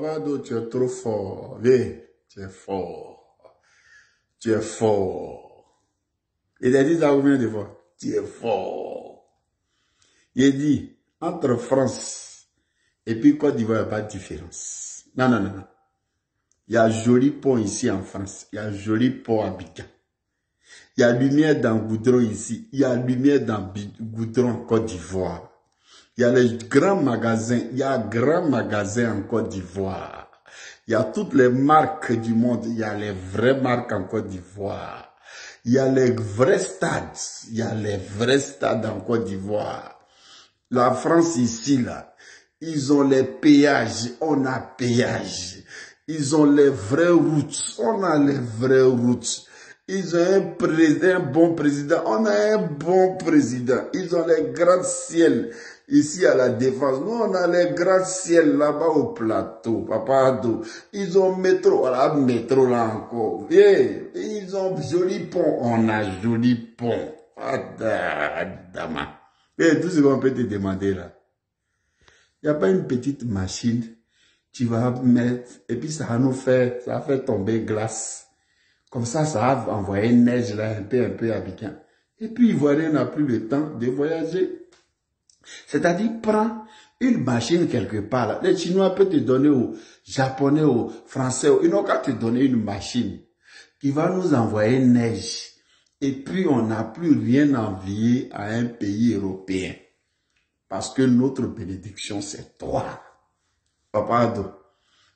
Papa Do, tu es trop fort. Viens, tu es fort. Tu es fort. Il a dit ça combien de fois? Tu es fort. Il dit, entre France et puis Côte d'Ivoire, il n'y a pas de différence. Non, non, non, non. Il y a joli pont ici en France. Il y a joli pont à Abidjan. Il y a lumière dans Goudron ici. Il y a lumière dans Goudron en Côte d'Ivoire. Il y a les grands magasins. Il y a un grand magasin en Côte d'Ivoire. Il y a toutes les marques du monde. Il y a les vraies marques en Côte d'Ivoire. Il y a les vrais stades. Il y a les vrais stades en Côte d'Ivoire. La France ici, là, ils ont les péages. On a péage. Ils ont les vraies routes. On a les vraies routes. Ils ont un bon président. On a un bon président. Ils ont les grands ciels. Ici à la Défense, nous on a les grands ciels là-bas au plateau, Papa Ado. Ils ont métro, voilà, métro là encore. Et ils ont joli pont, on a joli pont. Et tout ce qu'on peut te demander là. Il n'y a pas une petite machine, tu vas mettre, et puis ça va nous faire, ça va faire tomber glace. Comme ça va envoyer neige là, un peu Abidjan. Et puis Ivoirien n'a plus le temps de voyager. C'est-à-dire, prends une machine quelque part. Là. Les Chinois peuvent te donner aux Japonais, aux Français, ils n'ont qu'à te donner une machine qui va nous envoyer neige. Et puis, on n'a plus rien à envier à un pays européen. Parce que notre bénédiction, c'est toi. Papa Ado.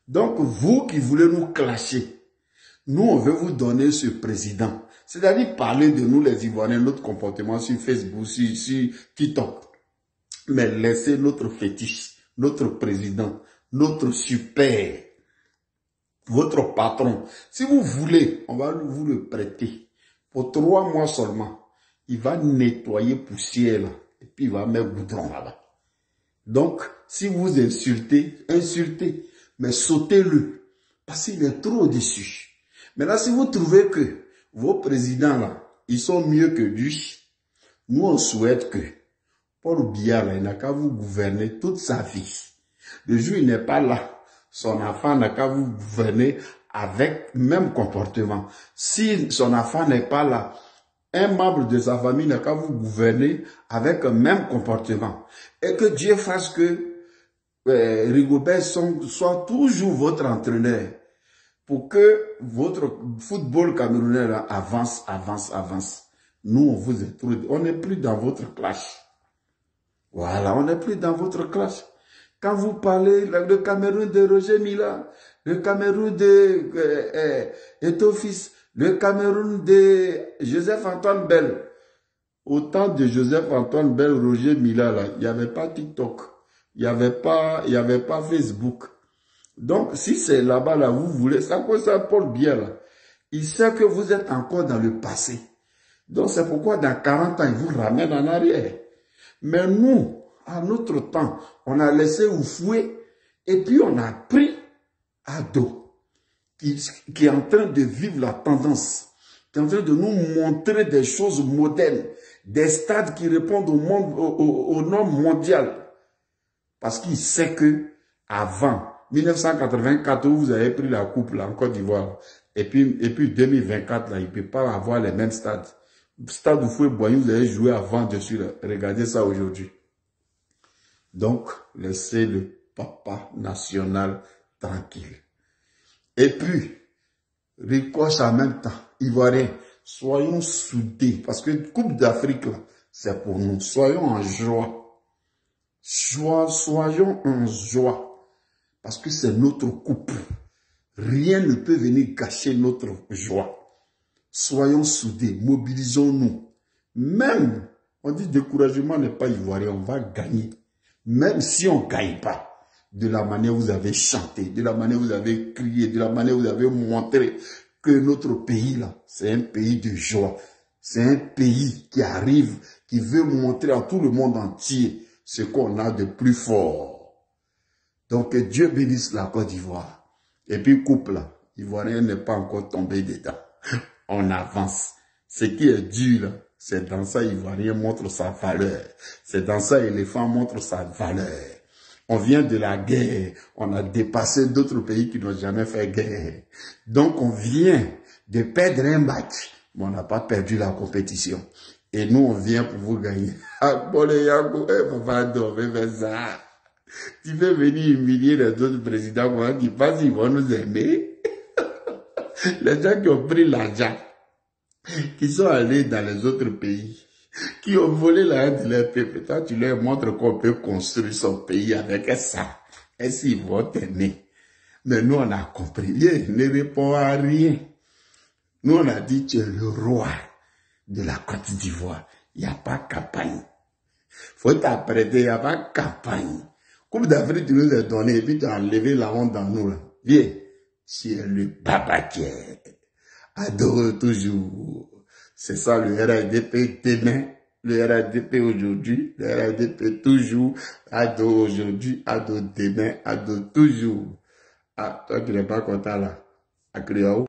Donc, vous qui voulez nous clasher, nous, on veut vous donner ce président. C'est-à-dire, parler de nous, les Ivoiriens, notre comportement sur Facebook, sur TikTok. Mais laissez notre fétiche, notre président, notre super, votre patron. Si vous voulez, on va vous le prêter. Pour 3 mois seulement, il va nettoyer poussière là. Et puis il va mettre goudron là-bas. Donc, si vous insultez, insultez. Mais sautez-le. Parce qu'il est trop au-dessus. Maintenant, si vous trouvez que vos présidents là, ils sont mieux que lui, nous on souhaite que Paul Biya, il n'a qu'à vous gouverner toute sa vie. Le jour où il n'est pas là, son enfant n'a qu'à vous gouverner avec le même comportement. Si son enfant n'est pas là, un membre de sa famille n'a qu'à vous gouverner avec le même comportement. Et que Dieu fasse que Rigobert soit toujours votre entraîneur pour que votre football camerounais là, avance. Nous, on vous est trop, on n'est plus dans votre clash. Voilà, on n'est plus dans votre classe. Quand vous parlez le Cameroun de Roger Mila, le Cameroun de Eto'o-Fils, le Cameroun de Joseph-Antoine Bell. Au temps de Joseph-Antoine Bell, Roger Mila, là, il n'y avait pas TikTok, il n'y avait pas Facebook. Donc, si c'est là-bas, là, vous voulez, ça cause ça Paul Biya, là. Il sait que vous êtes encore dans le passé. Donc, c'est pourquoi dans 40 ans, il vous ramène en arrière. Mais nous, à notre temps, on a laissé Oufoué et puis on a pris Ado, qui est en train de vivre la tendance, qui est en train de nous montrer des choses modèles, des stades qui répondent au monde, aux normes mondiales. Parce qu'il sait que avant 1984, où vous avez pris la coupe là, en Côte d'Ivoire, et puis 2024, là, il ne peut pas avoir les mêmes stades. Stade où Foué-Boigny, vous avez joué avant dessus, là. Regardez ça aujourd'hui. Donc, laissez le papa national tranquille. Et puis, ricoche en même temps, Ivoiriens, soyons soudés, parce que Coupe d'Afrique, c'est pour nous. Soyons en joie. Soyons en joie, parce que c'est notre coupe. Rien ne peut venir gâcher notre joie. Soyons soudés, mobilisons-nous. Même, on dit découragement n'est pas ivoirien, on va gagner. Même si on ne gagne pas, de la manière où vous avez chanté, de la manière où vous avez crié, de la manière où vous avez montré que notre pays là, c'est un pays de joie. C'est un pays qui arrive, qui veut montrer à tout le monde entier ce qu'on a de plus fort. Donc que Dieu bénisse la Côte d'Ivoire. Et puis coupe là, Ivoirien n'est pas encore tombé dedans. On avance. Ce qui est dur là, c'est dans ça Ivoirien montre sa valeur. C'est dans ça éléphant montre sa valeur. On vient de la guerre. On a dépassé d'autres pays qui n'ont jamais fait guerre. Donc, on vient de perdre un match, mais on n'a pas perdu la compétition. Et nous, on vient pour vous gagner. Ah, bon, les Yago, papa, fais ça. Tu veux venir humilier les autres présidents qui pensent qu'ils vont nous aimer. Les gens qui ont pris l'argent, qui sont allés dans les autres pays, qui ont volé l'argent de leur peuple. Toi, tu leur montres qu'on peut construire son pays avec ça. Et s'ils vont t'aimer. Mais nous, on a compris. Il ne répond à rien. Nous, on a dit, tu es le roi de la Côte d'Ivoire. Il n'y a pas campagne. Faut t'apprêter, il n'y a pas campagne. Coupe d'Afrique, tu nous as donné, et puis tu as enlevé la honte dans nous, là. Viens. Tu es le babatier. Adore toujours. C'est ça le RADP demain, le RADP aujourd'hui, le RADP toujours. Adore aujourd'hui, adore demain, adore toujours. Ah, toi qui n'es pas content là. À Créole.